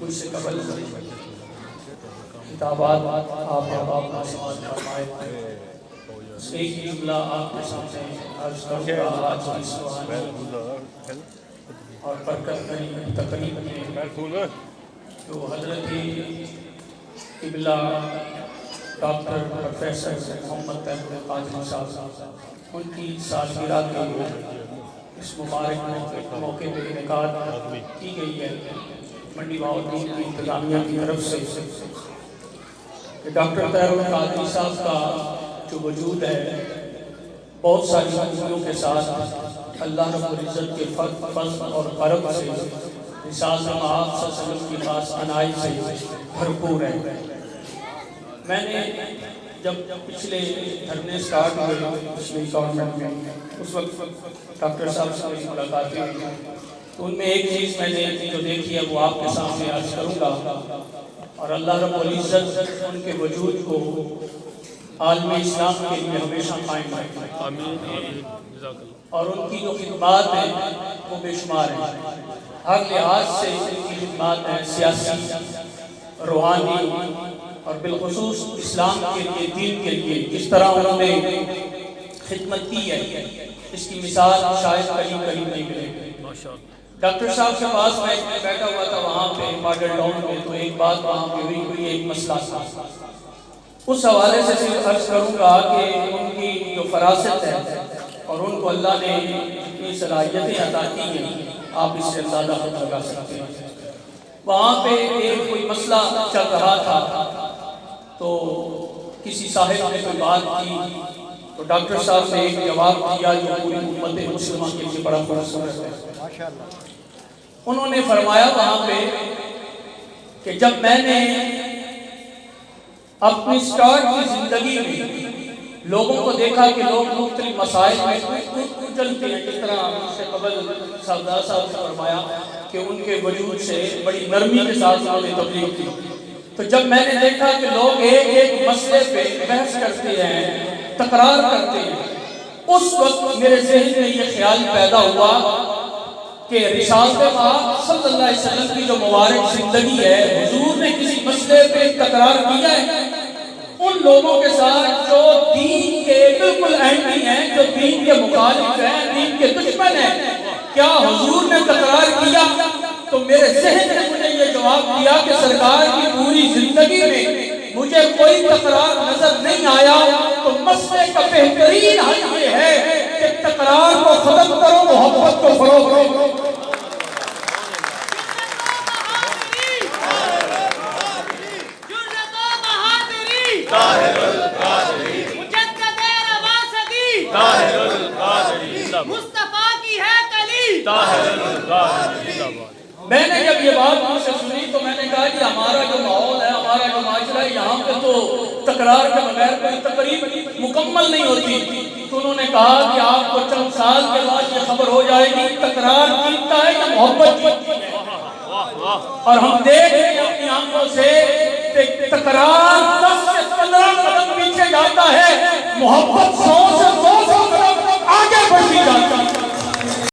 کچھ سے قبل کتابات آپ احباب ناظرین فرمائے، ایک ہی جملہ آپ کے سامنے عرض کروں گا آج کی سوانی اور برکت بھری تقریب میں، جو حضرت قبلہ ڈاکٹر پروفیسر محمد تیمور قادری صاحب ان کی سالگرہ کے اس مبارک موقع پہ انعقاد کی گئی ہے منڈی بہاؤالدین کی انتظامیہ کی طرف سے، کہ ڈاکٹر تیمور قادری صاحب کا جو وجود ہے بہت ساری خوبیوں کے ساتھ اللہ رب العزت کے فضل اور کرم سے رسالت مآب صلی اللہ علیہ وسلم کی خاص عنایت سے بھرپور ہے۔ میں نے جب پچھلے دھرنے سٹارٹ ہوئے پچھلے گورنمنٹ میں، اس وقت ڈاکٹر صاحب سے میری ملاقاتیں ہوئی، تو ان میں ایک چیز میں نے جو دیکھی ہے وہ آپ کے سامنے عرض کروں گا، اور اللہ رب العزت ان کے وجود کو عالم اسلام کے لیے ہمیشہ قائم رکھے، اور ان کی جو خدمات ہیں وہ بے شمار ہیں، ہر لحاظ سے ان کی خدمات ہیں، سیاسی، روحانی اور بالخصوص اسلام کے لیے، دین کے لیے جس طرح انہوں نے خدمت کی ہے اس کی مثال شاید کہیں نہیں ملے۔ ڈاکٹر صاحب کے پاس میں بیٹھا ہوا تھا وہاں پہ ماڈل ٹاؤن میں، تو ایک بات وہاں پہ ہوئی ایک مسئلہ تھا، اس حوالے سے صرف عرض کروں گا کہ ان کی جو فراست ہے اور ان کو اللہ نے اتنی صلاحیتیں عطا کی ہیں آپ اس سے اندازہ خود لگا سکتے ہیں۔ وہاں پہ ایک کوئی مسئلہ چل رہا تھا تو کسی صاحب نے کوئی بات کی تو ڈاکٹر صاحب نے ایک جواب دیا جو پوری امت مسلمہ کے لیے بڑا خوبصورت ہے۔ انہوں نے فرمایا وہاں پہ کہ جب میں نے اپنی سٹارٹ کی زندگی میں لوگوں کو دیکھا کہ لوگ مختلف مسائل میں چلتے ہیں، جس طرح اس سے قبل سردار صاحب نے فرمایا کہ ان کے وجود سے بڑی نرمی کے ساتھ انہوں نے تبلیغ کی، تو جب میں نے دیکھا کہ لوگ ایک ایک مسئلے پہ بحث کرتے ہیں، تکرار کرتے ہیں، اس وقت میرے ذہن میں یہ خیال پیدا ہوا کہ رسالت مآب صلی اللہ علیہ وسلم کی جو مبارک زندگی ہے، حضور نے کسی مسئلے پہ تکرار کیا ہے؟ ان لوگوں کے ساتھ جو دین کے بالکل اینٹی ہیں، جو دین کے مخالف ہیں، دین کے دشمن ہیں، کیا حضور نے تکرار کیا؟ تو میرے ذہن نے مجھے یہ جواب دیا کہ سرکار کی پوری زندگی میں مجھے کوئی تکرار نظر نہیں آیا، تو مسئلے کا بہترین حل یہ ہے کہ تکرار کو ختم کرو، محبت کو فروغ دو۔ میں نے جب یہ بات ان سے سنی تو میں نے کہا کہ ہمارا جو ماحول ہے، ہمارا جو معاشرہ ہے، یہاں پہ تو تکرار کے بغیر کوئی تقریب مکمل نہیں ہوتی، تو انہوں نے کہا کہ آپ کو چند سال کے بعد یہ خبر ہو جائے گی تکرار جیتتا ہے یا محبت جیتتی ہے، اور ہم دیکھ رہے ہیں اپنی آنکھوں سے کہ تکرار 10 سے 15 قدم پیچھے جاتا ہے، محبت 100 سے 200 قدم آگے بڑھتی جاتی ہے۔